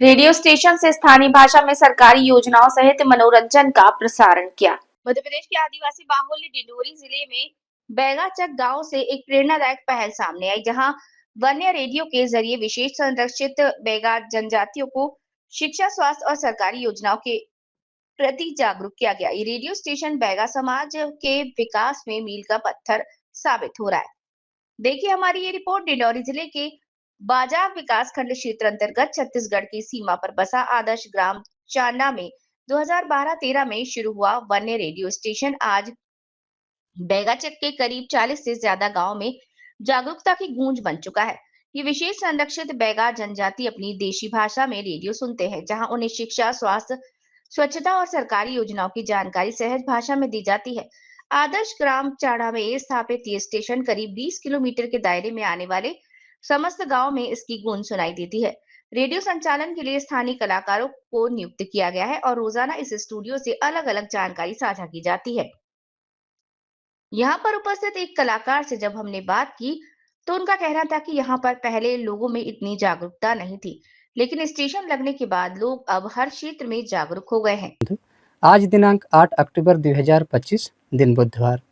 Radio station से स्थानीय भाषा में सरकारी योजनाओं सहित मनोरंजन का प्रसारण किया। मध्य प्रदेश के आदिवासी बाहुल्य डिंडोरी जिले में बैगाचक गांव से एक प्रेरणादायक पहल सामने आई, जहां वन्य रेडियो के जरिए विशेष संरक्षित बैगा जनजातियों को शिक्षा, स्वास्थ्य और सरकारी योजनाओं के प्रति जागरूक किया गया। ये रेडियो स्टेशन बैगा समाज के विकास में मील का पत्थर साबित हो रहा है। देखिए हमारी ये रिपोर्ट। डिंडौरी जिले के बाजा विकास खंड क्षेत्र अंतर्गत छत्तीसगढ़ की सीमा पर बसा आदर्श ग्राम चांडा में 2012-13 में शुरू हुआ वन्य रेडियो स्टेशन आज बैगाचक के करीब 40 से ज्यादा गांव में जागरूकता की गूंज बन चुका है। ये विशेष संरक्षित बैगा जनजाति अपनी देशी भाषा में रेडियो सुनते हैं, जहां उन्हें शिक्षा, स्वास्थ्य, स्वच्छता और सरकारी योजनाओं की जानकारी सहज भाषा में दी जाती है। आदर्श ग्राम चाड़ा में स्थापित ये स्टेशन करीब 20 किलोमीटर के दायरे में आने वाले समस्त गांव में इसकी गूंज सुनाई देती है। रेडियो संचालन के लिए स्थानीय कलाकारों को नियुक्त किया गया है और रोजाना इस स्टूडियो से अलग अलग जानकारी साझा की जाती है। यहाँ पर उपस्थित एक कलाकार से जब हमने बात की तो उनका कहना था कि यहाँ पर पहले लोगों में इतनी जागरूकता नहीं थी, लेकिन स्टेशन लगने के बाद लोग अब हर क्षेत्र में जागरूक हो गए हैं। आज दिनांक 8 अक्टूबर 2025 दिन बुधवार।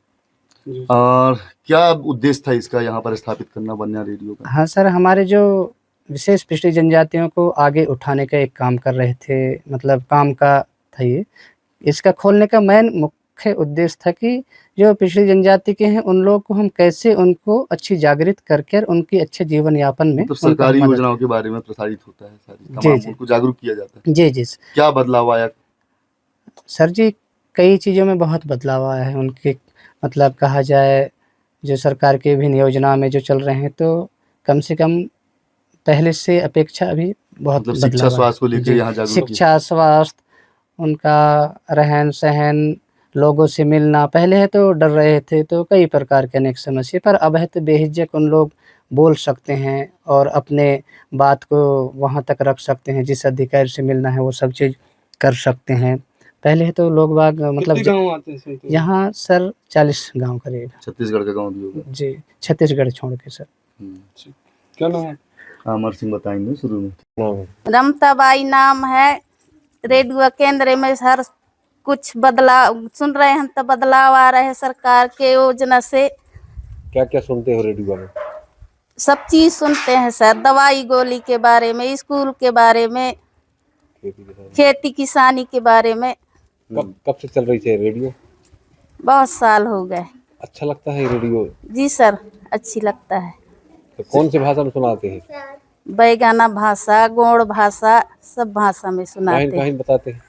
और क्या उद्देश्य था इसका यहाँ पर स्थापित करना वन्य रेडियो का? हाँ सर, हमारे जो विशेष पिछड़ी जनजातियों को आगे उठाने का एक काम कर रहे थे, मतलब काम का था ये। इसका खोलने का मेन मुख्य उद्देश्य था कि जो पिछड़ी जनजाति के हैं उन लोगों को हम कैसे उनको अच्छी जागृत करके उनकी अच्छे जीवन यापन में तो सरकारी योजनाओं के बारे में प्रसारित होता है, सारी तमाम उनको जागरूक किया जाता है। जी जी। क्या बदलाव आया सर जी? कई चीज़ों में बहुत बदलाव आया है। उनके मतलब कहा जाए जो सरकार की विभिन्न योजना में जो चल रहे हैं, तो कम से कम पहले से अपेक्षा अभी बहुत मतलब शिक्षा, स्वास्थ्य को लेकर यहाँ जागरूक शिक्षा, स्वास्थ्य, उनका रहन सहन, लोगों से मिलना। पहले है तो डर रहे थे, तो कई प्रकार के अनेक समस्या, पर अब है तो बेहिचक उन लोग बोल सकते हैं और अपने बात को वहाँ तक रख सकते हैं। जिस अधिकारी से मिलना है वो सब चीज़ कर सकते हैं। पहले है तो लोग बाग मतलब गाँव आते हैं यहाँ सर 40 गांव करीब। छत्तीसगढ़ का गाँव भी होगा जी, छत्तीसगढ़ छोड़ के सर। क्या नाम है? अमर सिंह बताएंगे शुरू में। रमताबाई नाम है। रेडियो केंद्र में हर कुछ बदलाव सुन रहे हैं, तो बदलाव आ रहे हैं सरकार के योजना से। क्या क्या सुनते हो रेडियो में? सब चीज सुनते हैं सर, दवाई गोली के बारे में, स्कूल के बारे में, खेती किसानी के बारे में। कब से चल रही है रेडियो? बहुत साल हो गए। अच्छा लगता है रेडियो? जी सर, अच्छी लगता है। तो कौन सी भाषा में सुनाते हैं? बैगाना भाषा, गोंड भाषा, सब भाषा में सुनाते हैं। बताते हैं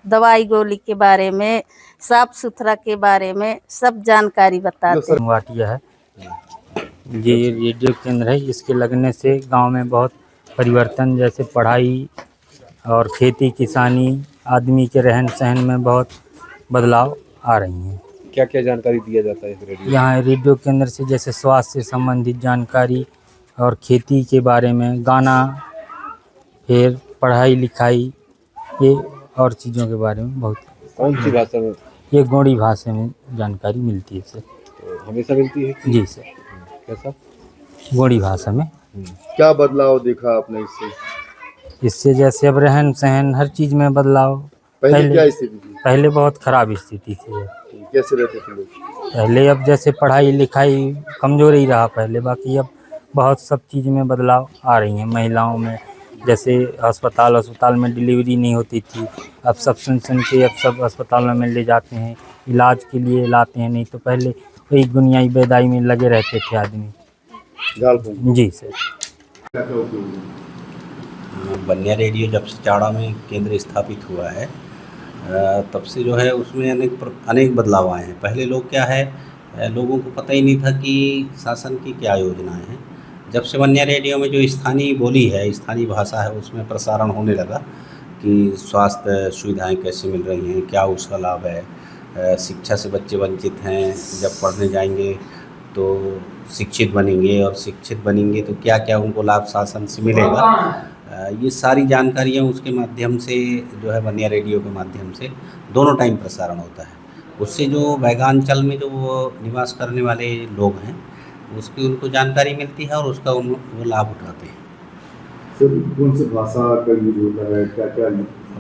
दवाई गोली के बारे में, साफ सुथरा के बारे में सब जानकारी बताते हैं। वाटिया है ये रेडियो केंद्र है। इसके लगने से गांव में बहुत परिवर्तन, जैसे पढ़ाई और खेती किसानी, आदमी के रहन सहन में बहुत बदलाव आ रही हैं। क्या क्या जानकारी दिया जाता है इस रेडियो? यहाँ रेडियो केंद्र से जैसे स्वास्थ्य से संबंधित जानकारी और खेती के बारे में, गाना, फिर पढ़ाई लिखाई, ये और चीज़ों के बारे में बहुत। कौन सी भाषा में? ये गोंडी भाषा में जानकारी मिलती है सर। तो हमेशा मिलती है? जी सर। कैसा? गोंडी भाषा में। क्या बदलाव देखा आपने इससे? इससे जैसे अब रहन सहन हर चीज़ में बदलाव। पहले क्या स्थिति थी? पहले बहुत खराब स्थिति थी। कैसे रहते थे लोग पहले? अब जैसे पढ़ाई लिखाई कमज़ोर ही रहा पहले, बाकी अब बहुत सब चीज़ में बदलाव आ रही हैं। महिलाओं में जैसे अस्पताल में डिलीवरी नहीं होती थी, अब सब सुन के अब सब अस्पतालों में ले जाते हैं, इलाज के लिए लाते हैं। नहीं तो पहले वही दुनियाई बेदाई में लगे रहते थे आदमी। जी सर। वन्य रेडियो जब से चाड़ा में केंद्र स्थापित हुआ है तब से जो है उसमें अनेक बदलाव आए हैं। पहले लोग क्या है, लोगों को पता ही नहीं था कि शासन की क्या योजनाएं हैं। जब से वन्य रेडियो में जो स्थानीय बोली है, स्थानीय भाषा है, उसमें प्रसारण होने लगा कि स्वास्थ्य सुविधाएं कैसे मिल रही हैं, क्या उसका लाभ है। शिक्षा से बच्चे वंचित हैं, जब पढ़ने जाएंगे तो शिक्षित बनेंगे, और शिक्षित बनेंगे तो क्या क्या उनको लाभ शासन से मिलेगा। ये सारी जानकारियाँ उसके माध्यम से जो है वन्य रेडियो के माध्यम से दोनों टाइम प्रसारण होता है। उससे जो बैगांचल में जो निवास करने वाले लोग हैं उसकी उनको जानकारी मिलती है और उसका वो लाभ उठाते हैं। सर कौन सी भाषा का यूज होता है, क्या क्या?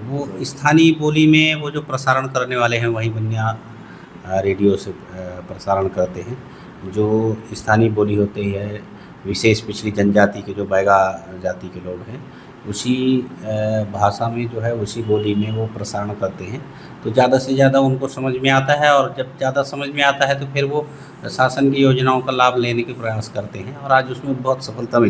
वो स्थानीय बोली में वो जो प्रसारण करने वाले हैं वही बनिया रेडियो से प्रसारण करते हैं। जो स्थानीय बोली होती है, विशेष पिछड़ी जनजाति के जो बैगा जाति के लोग हैं, उसी भाषा में जो है उसी बोली में वो प्रसारण करते हैं। तो ज़्यादा से ज़्यादा उनको समझ में आता है, और जब ज़्यादा समझ में आता है तो फिर वो शासन की योजनाओं का लाभ लेने के प्रयास करते हैं, और आज उसमें बहुत सफलता मिली।